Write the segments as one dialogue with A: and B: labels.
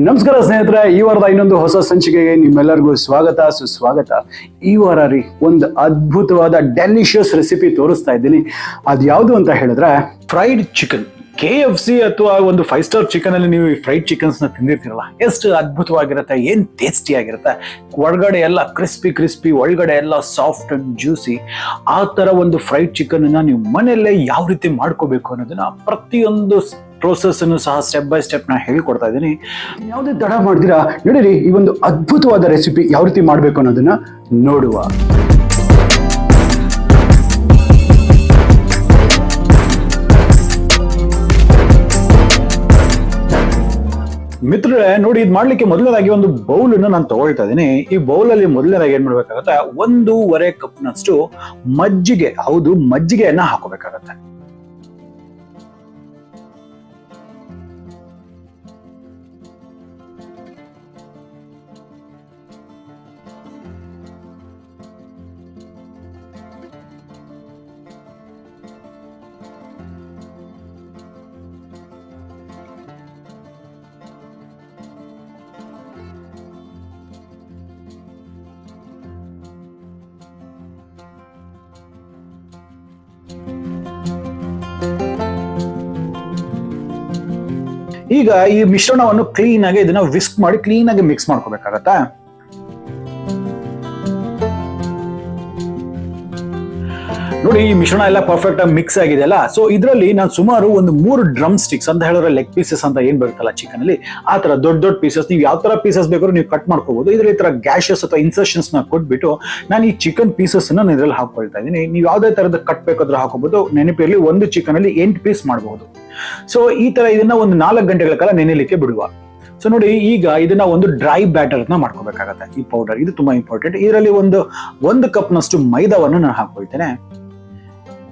A: ನಮಸ್ಕಾರ ಸ್ನೇಹಿತರೆ, ಈ ವಾರದ ಇನ್ನೊಂದು ಹೊಸ ಸಂಚಿಕೆಗೆ ನಿಮ್ಮೆಲ್ಲರಿಗೂ ಸ್ವಾಗತ ಸುಸ್ವಾಗತ. ಈ ವಾರ ಒಂದು ಅದ್ಭುತವಾದ ಡೆಲಿಷಿಯಸ್ ರೆಸಿಪಿ ತೋರಿಸ್ತಾ ಇದ್ದೀನಿ. ಅದು ಯಾವುದು ಅಂತ ಹೇಳಿದ್ರೆ ಫ್ರೈಡ್ ಚಿಕನ್. KFC ಅಥವಾ ಒಂದು 5 ಸ್ಟಾರ್ ಚಿಕನ್ ಅಲ್ಲಿ ನೀವು ಈ ಫ್ರೈಡ್ ಚಿಕನ್ಸ್ ನ ತಿಂದಿರ್ತೀರಲ್ಲ, ಎಷ್ಟು ಅದ್ಭುತವಾಗಿರುತ್ತೆ, ಏನ್ ಟೇಸ್ಟಿ ಆಗಿರುತ್ತೆ. ಒಳಗಡೆ ಎಲ್ಲ ಕ್ರಿಸ್ಪಿ, ಒಳಗಡೆ ಎಲ್ಲ ಸಾಫ್ಟ್ ಅಂಡ್ ಜ್ಯೂಸಿ. ಆ ತರ ಒಂದು ಫ್ರೈಡ್ ಚಿಕನ್ ಅನ್ನ ನೀವು ಮನೆಯಲ್ಲೇ ಯಾವ ರೀತಿ ಮಾಡ್ಕೋಬೇಕು ಅನ್ನೋದನ್ನ ಪ್ರತಿಯೊಂದು ಪ್ರೋಸೆಸ್ ಅನ್ನು ಸಹ ಸ್ಟೆಪ್ ಬೈ ಸ್ಟೆಪ್ ನಾನು ಹೇಳ್ಕೊಡ್ತಾ ಇದ್ದೀನಿ. ಯಾವುದೇ ತಡ ಮಾಡ್ತೀರಾ, ನೋಡಿರಿ ಈ ಒಂದು ಅದ್ಭುತವಾದ ರೆಸಿಪಿ ಯಾವ ರೀತಿ ಮಾಡಬೇಕು ಅನ್ನೋದನ್ನ ನೋಡುವ. ಮಿತ್ರರೇ ನೋಡಿ, ಇದು ಮಾಡ್ಲಿಕ್ಕೆ ಮೊದಲನೇದಾಗಿ ಒಂದು ಬೌಲ್ ಅನ್ನು ನಾನು ತಗೊಳ್ತಾ ಇದ್ದೀನಿ. ಈ ಬೌಲ್ ಅಲ್ಲಿ ಮೊದಲನೇದಾಗಿ ಏನ್ ಮಾಡ್ಬೇಕಾಗತ್ತೆ, 1.5 ಕಪ್ನಷ್ಟು ಮಜ್ಜಿಗೆ, ಹೌದು ಮಜ್ಜಿಗೆಯನ್ನ ಹಾಕೋಬೇಕಾಗತ್ತೆ. ಈಗ ಈ ಮಿಶ್ರಣವನ್ನು ಕ್ಲೀನ್ ಆಗಿ ಇದನ್ನ ವಿಸ್ಕ್ ಮಾಡಿ ಕ್ಲೀನ್ ಆಗಿ ಮಿಕ್ಸ್ ಮಾಡ್ಕೋಬೇಕಾಗತ್ತಾ. ನೋಡಿ, ಈ ಮಿಶ್ರಣ ಎಲ್ಲ ಪರ್ಫೆಕ್ಟ್ ಆಗಿ ಮಿಕ್ಸ್ ಆಗಿದೆ ಅಲ್ಲ. ಸೊ ಇದರಲ್ಲಿ ನಾನು ಸುಮಾರು ಒಂದು 3 ಡ್ರಮ್ ಸ್ಟಿಕ್ಸ್ ಅಂತ ಹೇಳಿದ್ರೆ ಲೆಗ್ ಪೀಸಸ್ ಅಂತ ಏನ್ ಬರುತ್ತಲ್ಲ ಚಿಕನ್ ಅಲ್ಲಿ, ಆ ತರ ದೊಡ್ಡ ಪೀಸಸ್ ನೀವು ಯಾವ ತರ ಪೀಸಸ್ ಬೇಕಾದ್ರೂ ನೀವು ಕಟ್ ಮಾಡ್ಕೋಬಹುದು. ಇದ್ರಲ್ಲಿ ಈ ತರ ಗ್ಯಾಶಸ್ ಅಥವಾ ಇನ್ಸರ್ಷನ್ಸ್ ನ ಕೊಟ್ಬಿಟ್ಟು ನಾನು ಈ ಚಿಕನ್ ಪೀಸಸ್ ಅನ್ನ ಇದ್ರಲ್ಲಿ ಹಾಕೊಳ್ತಾ ಇದ್ದೀನಿ. ನೀವು ಯಾವ್ದೇ ತರದ ಕಟ್ ಬೇಕಾದ್ರೂ ಹಾಕೋಬಹುದು. ನೆನಪಿರಲಿ, ಒಂದು ಚಿಕನ್ ಅಲ್ಲಿ 8 ಪೀಸ್ ಮಾಡಬಹುದು. ಸೊ ಈ ತರ ಇದನ್ನ ಒಂದು 4 ಗಂಟೆಗಳ ಕಾಲ ನೆನೆಲಿಕ್ಕೆ ಬಿಡುವ. ಸೊ ನೋಡಿ, ಈಗ ಇದನ್ನ ಒಂದು ಡ್ರೈ ಬ್ಯಾಟರ್ ನ ಮಾಡ್ಕೋಬೇಕಾಗತ್ತೆ. ಈ ಪೌಡರ್ ಇದು ತುಂಬಾ ಇಂಪಾರ್ಟೆಂಟ್. ಇದರಲ್ಲಿ ಒಂದು ಕಪ್ ನಷ್ಟು ಮೈದಾವನ್ನು ನಾನು ಹಾಕೊಳ್ತೇನೆ.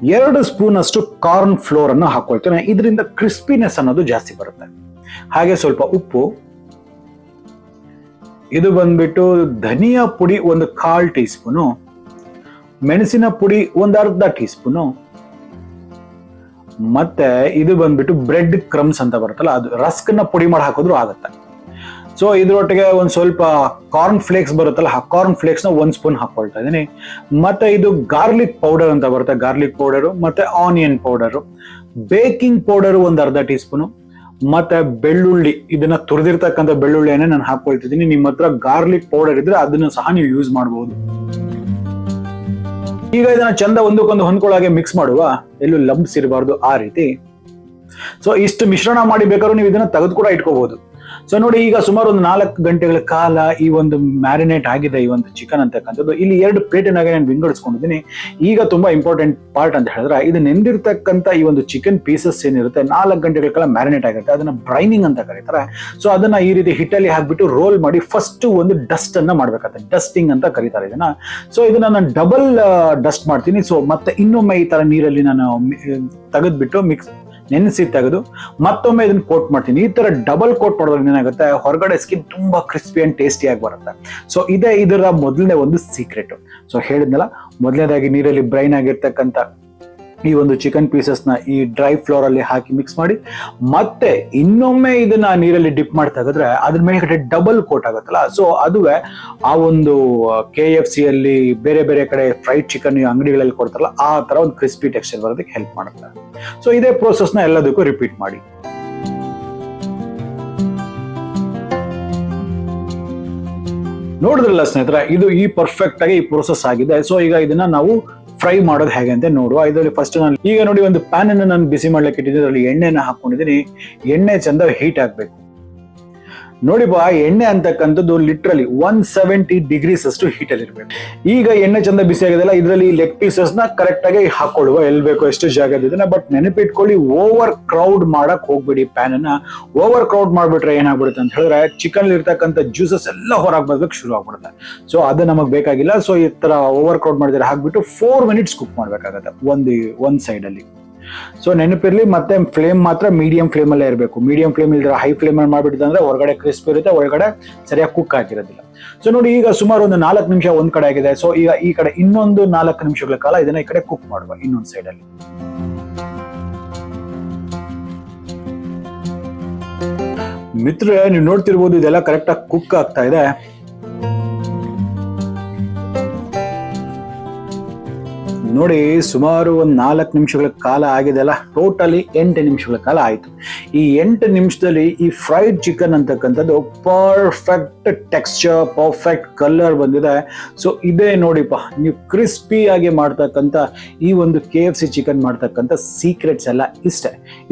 A: 2 ಸ್ಪೂನ್ ಅಷ್ಟು ಕಾರ್ನ್ ಫ್ಲೋರ್ ಅನ್ನು ಹಾಕೊಳ್ತೇನೆ. ಇದರಿಂದ ಕ್ರಿಸ್ಪಿನೆಸ್ ಅನ್ನೋದು ಜಾಸ್ತಿ ಬರುತ್ತೆ. ಹಾಗೆ ಸ್ವಲ್ಪ ಉಪ್ಪು, ಇದು ಬಂದ್ಬಿಟ್ಟು ಧನಿಯಾ ಪುಡಿ 1/4 ಟೀ ಸ್ಪೂನು, ಮೆಣಸಿನ ಪುಡಿ 1/2 ಟೀ ಸ್ಪೂನು, ಮತ್ತೆ ಇದು ಬಂದ್ಬಿಟ್ಟು ಬ್ರೆಡ್ ಕ್ರಮ್ಸ್ ಅಂತ ಬರುತ್ತಲ್ಲ, ಅದು ರಸ್ಕ್ ನ ಪುಡಿ ಮಾಡಿ ಹಾಕಿದ್ರು ಆಗುತ್ತೆ. ಸೊ ಇದ್ರೊಟ್ಟಿಗೆ ಒಂದ್ ಸ್ವಲ್ಪ ಕಾರ್ನ್ ಫ್ಲೇಕ್ಸ್ ಬರುತ್ತಲ್ಲ, ಆ ಕಾರ್ನ್ ಫ್ಲೇಕ್ಸ್ ನ 1 ಸ್ಪೂನ್ ಹಾಕೊಳ್ತಾ ಇದೀನಿ. ಮತ್ತೆ ಇದು ಗಾರ್ಲಿಕ್ ಪೌಡರ್ ಅಂತ ಬರುತ್ತೆ, ಗಾರ್ಲಿಕ್ ಪೌಡರು, ಮತ್ತೆ onion powder, baking powder 1/2 tea spoon, ಮತ್ತೆ ಬೆಳ್ಳುಳ್ಳಿ, ಇದನ್ನ ತುರಿದಿರ್ತಕ್ಕಂಥ ಬೆಳ್ಳುಳ್ಳಿಯನ್ನೇ ನಾನು ಹಾಕೊಳ್ತಿದ್ದೀನಿ. ನಿಮ್ಮ ಹತ್ರ ಗಾರ್ಲಿಕ್ ಪೌಡರ್ ಇದ್ರೆ ಅದನ್ನು ಸಹ ನೀವು ಯೂಸ್ ಮಾಡಬಹುದು. ಈಗ ಇದನ್ನ ಚಂದ ಒಂದಕ್ಕೊಂದು ಹೊಂದ್ಕೊಳ್ಳಾಗೆ ಮಿಕ್ಸ್ ಮಾಡುವ, ಎಲ್ಲೂ ಲಂಪ್ಸ್ ಇರಬಾರ್ದು ಆ ರೀತಿ. ಸೊ ಇಷ್ಟು ಮಿಶ್ರಣ ಮಾಡಿ ಬೇಕಾದ್ರೂ ನೀವು ಇದನ್ನ ತೆಗೆದು ಕೂಡ ಇಟ್ಕೋಬಹುದು. ಸೊ ನೋಡಿ, ಈಗ ಸುಮಾರು ಒಂದು 4 ಗಂಟೆಗಳ ಕಾಲ ಈ ಒಂದು ಮ್ಯಾರಿನೇಟ್ ಆಗಿದೆ ಈ ಒಂದು ಚಿಕನ್ ಅಂತಕ್ಕಂಥದ್ದು. ಇಲ್ಲಿ 2 ಪ್ಲೇಟಿನಾಗೆ ನಾನು ವಿಂಗಡಿಸ್ಕೊಂಡಿದ್ದೀನಿ. ಈಗ ತುಂಬಾ ಇಂಪಾರ್ಟೆಂಟ್ ಪಾರ್ಟ್ ಅಂತ ಹೇಳಿದ್ರೆ, ಇದು ನೆಂದಿರ್ತಕ್ಕಂಥ ಈ ಒಂದು ಚಿಕನ್ ಪೀಸಸ್ ಏನಿರುತ್ತೆ 4 ಗಂಟೆಗಳ ಕಾಲ ಮ್ಯಾರಿನೇಟ್ ಆಗಿರುತ್ತೆ, ಅದನ್ನ ಬ್ರೈನಿಂಗ್ ಅಂತ ಕರೀತಾರೆ. ಸೊ ಅದನ್ನ ಈ ರೀತಿ ಹಿಟ್ಟಲ್ಲಿ ಹಾಕ್ಬಿಟ್ಟು ರೋಲ್ ಮಾಡಿ ಫಸ್ಟ್ ಒಂದು ಡಸ್ಟ್ ಅನ್ನ ಮಾಡ್ಬೇಕಾಗುತ್ತೆ. ಡಸ್ಟಿಂಗ್ ಅಂತ ಕರೀತಾರೆ ಇದನ್ನ. ಸೊ ಇದನ್ನ ನಾನು ಡಬಲ್ ಡಸ್ಟ್ ಮಾಡ್ತೀನಿ. ಸೊ ಮತ್ತೆ ಇನ್ನೊಮ್ಮೆ ಈ ತರ ನೀರಲ್ಲಿ ನಾನು ತೆಗೆದ್ಬಿಟ್ಟು ನೆನೆಸಿ ತೆಗೆದು ಮತ್ತೊಮ್ಮೆ ಇದನ್ನ ಕೋಟ್ ಮಾಡ್ತೀನಿ. ಈ ತರ ಡಬಲ್ ಕೋಟ್ ಮಾಡೋದ್ರಿಂದ ಏನಾಗುತ್ತೆ, ಹೊರಗಡೆ ಸ್ಕಿನ್ ತುಂಬಾ ಕ್ರಿಸ್ಪಿ ಅಂಡ್ ಟೇಸ್ಟಿ ಆಗಿ ಬರುತ್ತೆ. ಸೊ ಇದೇ ಇದರ ಮೊದಲನೇ ಒಂದು ಸೀಕ್ರೆಟ್. ಸೊ ಹೇಳಿದ್ನಲ್ಲ, ಮೊದಲನೇದಾಗಿ ನೀರಲ್ಲಿ ಬ್ರೈನ್ ಆಗಿರ್ತಕ್ಕಂಥ ಈ ಒಂದು ಚಿಕನ್ ಪೀಸಸ್ ನ ಈ ಡ್ರೈ ಫ್ಲೋರ್ ಅಲ್ಲಿ ಹಾಕಿ ಮಿಕ್ಸ್ ಮಾಡಿ, ಮತ್ತೆ ಇನ್ನೊಮ್ಮೆ ಇದನ್ನ ನೀರಲ್ಲಿ ಡಿಪ್ ಮಾಡಿ ತೆಗೆದ್ರೆ ಅದ್ರ ಮೇಲ್ಗಡೆ ಡಬಲ್ ಕೋಟ್ ಆಗುತ್ತಲ್ಲ. ಸೊ ಅದುವೇ ಆ ಒಂದು KFC ಅಲ್ಲಿ ಬೇರೆ ಕಡೆ ಫ್ರೈಡ್ ಚಿಕನ್ ಅಂಗಡಿಗಳಲ್ಲಿ ಕೊಡ್ತಾರಲ್ಲ, ಆ ತರ ಒಂದು ಕ್ರಿಸ್ಪಿ ಟೆಕ್ಸ್ಚರ್ ಬರೋದಕ್ಕೆ ಹೆಲ್ಪ್ ಮಾಡುತ್ತೆ. ಸೊ ಇದೇ ಪ್ರೋಸೆಸ್ ನ ಎಲ್ಲದಕ್ಕೂ ರಿಪೀಟ್ ಮಾಡಿ. ನೋಡಿದ್ರಲ್ಲ ಸ್ನೇಹಿತರೆ, ಇದು ಈ ಪರ್ಫೆಕ್ಟ್ ಆಗಿ ಈ ಪ್ರೋಸೆಸ್ ಆಗಿದೆ. ಸೊ ಈಗ ಇದನ್ನ ನಾವು ಫ್ರೈ ಮಾಡೋದು ಹೇಗೆ ಅಂತ ನೋಡುವ. ಇದರಲ್ಲಿ ಫಸ್ಟ್ ನಾನು ಈಗ ನೋಡಿ ಒಂದು ಪ್ಯಾನ್ ಅನ್ನು ನಾನು ಬಿಸಿ ಮಾಡ್ಲಿಕ್ಕೆ ಇಟ್ಟಿದ್ದೀನಿ. ಅದರಲ್ಲಿ ಎಣ್ಣೆನ ಹಾಕೊಂಡಿದ್ದೀನಿ. ಎಣ್ಣೆ ಚಂದ ಹೀಟ್ ಆಗ್ಬೇಕು. ನೋಡಿ ಬಾ, ಎಣ್ಣೆ ಅಂತಕ್ಕಂಥದ್ದು ಲಿಟ್ರಲಿ 170 ಡಿಗ್ರೀಸ್ ಅಷ್ಟು ಹೀಟ್ ಅಲ್ಲಿ ಇರ್ಬೇಕು. ಈಗ ಎಣ್ಣೆ ಚಂದ ಬಿಸಿ ಆಗಿದೆಲ್ಲ, ಇದರಲ್ಲಿ ಲೆಗ್ ಪೀಸಸ್ ನ ಕರೆಕ್ಟ್ ಆಗಿ ಹಾಕೊಳ್ಳುವ, ಎಲ್ಲಿ ಬೇಕು ಎಷ್ಟು ಜಾಗದಿದೆ. ಬಟ್ ನೆನಪಿಟ್ಕೊಳ್ಳಿ, ಓವರ್ ಕ್ರೌಡ್ ಮಾಡಕ್ ಹೋಗ್ಬೇಡಿ. ಪ್ಯಾನ್ ಅನ್ನ ಓವರ್ ಕ್ರೌಡ್ ಮಾಡ್ಬಿಟ್ರೆ ಏನಾಗ್ಬಿಡುತ್ತೆ ಅಂತ ಹೇಳಿದ್ರೆ, ಚಿಕನ್ ಇರ್ತಕ್ಕಂಥ ಜ್ಯೂಸಸ್ ಎಲ್ಲ ಹೊರಗೆ ಬರ್ಬೇಕು ಶುರು ಆಗ್ಬಿಡುತ್ತೆ. ಸೊ ಅದು ನಮಗ್ ಬೇಕಾಗಿಲ್ಲ. ಸೊ ಈ ತರ ಓವರ್ ಕ್ರೌಡ್ ಮಾಡಿದ್ರೆ ಹಾಕ್ಬಿಟ್ಟು 4 ಮಿನಿಟ್ಸ್ ಕುಕ್ ಮಾಡ್ಬೇಕಾಗತ್ತೆ ಒಂದ್ ಸೈಡ್ ಅಲ್ಲಿ. ಸೊ ನೆನಪಿರ್ಲಿ, ಮತ್ತೆ ಫ್ಲೇಮ್ ಮಾತ್ರ ಮೀಡಿಯಂ ಫ್ಲೇಮ್ ಅಲ್ಲೇ ಇರಬೇಕು. ಮೀಡಿಯಂ ಫ್ಲೇಮ್ ಇಲ್ದ್ರೆ ಹೈ ಫ್ಲೇಮ್ ಅಲ್ಲಿ ಮಾಡ್ಬಿಟ್ಟಿದ್ರೆ ಹೊರಗಡೆ ಕ್ರಿಸ್ಪಿ ಇರುತ್ತೆ, ಒಳಗಡೆ ಸರಿಯಾಗಿ ಕುಕ್ ಆಗಿರೋದಿಲ್ಲ. ಸೊ ನೋಡಿ, ಈಗ ಸುಮಾರು ಒಂದು 4 ನಿಮಿಷ ಒಂದ್ ಕಡೆ ಆಗಿದೆ. ಸೊ ಈಗ ಈ ಕಡೆ ಇನ್ನೊಂದು 4 ನಿಮಿಷಗಳ ಕಾಲ ಇದನ್ನ ಈ ಕಡೆ ಕುಕ್ ಮಾಡುವ ಇನ್ನೊಂದು ಸೈಡ್ ಅಲ್ಲಿ. ಮಿತ್ರರೇ, ನೀವು ನೋಡ್ತಿರ್ಬೋದು ಇದೆಲ್ಲ ಕರೆಕ್ಟಾಗಿ ಕುಕ್ ಆಗ್ತಾ ಇದೆ. ನೋಡಿ, ಸುಮಾರು ಒಂದು 4 ನಿಮಿಷಗಳ ಕಾಲ ಆಗಿದೆ ಅಲ್ಲ, ಟೋಟಲಿ 8 ನಿಮಿಷಗಳ ಕಾಲ ಆಯಿತು. ಈ 8 ನಿಮಿಷದಲ್ಲಿ ಈ ಫ್ರೈಡ್ ಚಿಕನ್ ಅಂತಕ್ಕಂಥದ್ದು ಪರ್ಫೆಕ್ಟ್ ಟೆಕ್ಸ್ಚರ್, ಪರ್ಫೆಕ್ಟ್ ಕಲರ್ ಬಂದಿದೆ. ಸೊ ಇದೇ ನೋಡಿಪ್ಪ, ನೀವು ಕ್ರಿಸ್ಪಿಯಾಗಿ ಮಾಡ್ತಕ್ಕಂಥ ಈ ಒಂದು KFC ಚಿಕನ್ ಮಾಡ್ತಕ್ಕಂಥ ಸೀಕ್ರೆಟ್ಸ್ ಎಲ್ಲ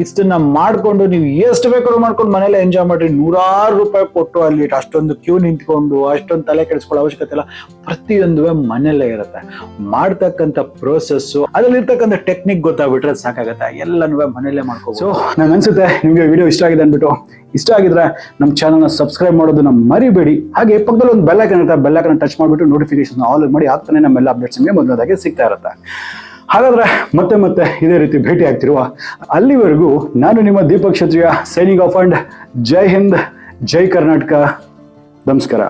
A: ಇಷ್ಟನ್ನ ಮಾಡಿಕೊಂಡು ನೀವು ಎಷ್ಟು ಬೇಕಾದ್ರೂ ಮಾಡ್ಕೊಂಡು ಮನೇಲೆ ಎಂಜಾಯ್ ಮಾಡ್ರಿ. 100 ರೂಪಾಯಿ ಕೊಟ್ಟು ಅಲ್ಲಿ ಅಷ್ಟೊಂದು ಕ್ಯೂ ನಿಂತ್ಕೊಂಡು ಅಷ್ಟೊಂದು ತಲೆ ಕೆಡಿಸ್ಕೊಳ್ಳೋ ಅವಶ್ಯಕತೆ ಇಲ್ಲ. ಪ್ರತಿಯೊಂದು ಮನೆಯಲ್ಲೇ ಇರುತ್ತೆ. ಮಾಡ್ತಕ್ಕಂಥ ಪ್ರೋಸೆಸ್, ಅದ್ರಲ್ಲಿರ್ತಕ್ಕಂಥ ಟೆಕ್ನಿಕ್ ಗೊತ್ತಾಗ್ಬಿಟ್ರೆ ಸಾಕಾಗತ್ತೆ, ಎಲ್ಲನೂ ಮನೆಯಲ್ಲೇ ಮಾಡ್ಕೋಬಹುದು. ಸೊ ನಂಗೆ ಅನ್ಸುತ್ತೆ ನಿಮ್ಗೆ ವಿಡಿಯೋ ಇಷ್ಟ ಆಗಿದೆ ಅಂದ್ಬಿಟ್ಟು. ಇಷ್ಟ ಆಗಿದ್ರೆ ನಮ್ಮ ಚಾನಲ್ನ ಸಬ್ಸ್ಕ್ರೈಬ್ ಮಾಡೋದನ್ನ ಮರಿಬೇಡಿ. ಹಾಗೆ ಪಕ್ಕದಲ್ಲಿ ಒಂದು ಬೆಲ್ ಐಕಾನ್ ಇರುತ್ತೆ, ಬೆಲ್ ಐಕಾನ್ ಟಚ್ ಮಾಡಿಬಿಟ್ಟು ನೋಟಿಫಿಕೇಶನ್ ಆಲ್ ಮಾಡಿ, ಆಗ್ತಾನೆ ನಮ್ಮೆಲ್ಲ ಅಪ್ಡೇಟ್ಸ್ ನಿಮಗೆ ಮೊದಲದಾಗೆ ಸಿಗ್ತಾ ಇರುತ್ತೆ. ಹಾಗಾದ್ರೆ ಮತ್ತೆ ಇದೇ ರೀತಿ ಭೇಟಿ ಆಗ್ತಿರುವ ಅಲ್ಲಿವರೆಗೂ ನಾನು ನಿಮ್ಮ ದೀಪಕ್ ಕ್ಷತ್ರಿಯ ಸೈನಿಂಗ್ ಆಫ್ ಅಂಡ್ ಜೈ ಹಿಂದ್, ಜೈ ಕರ್ನಾಟಕ, ನಮಸ್ಕಾರ.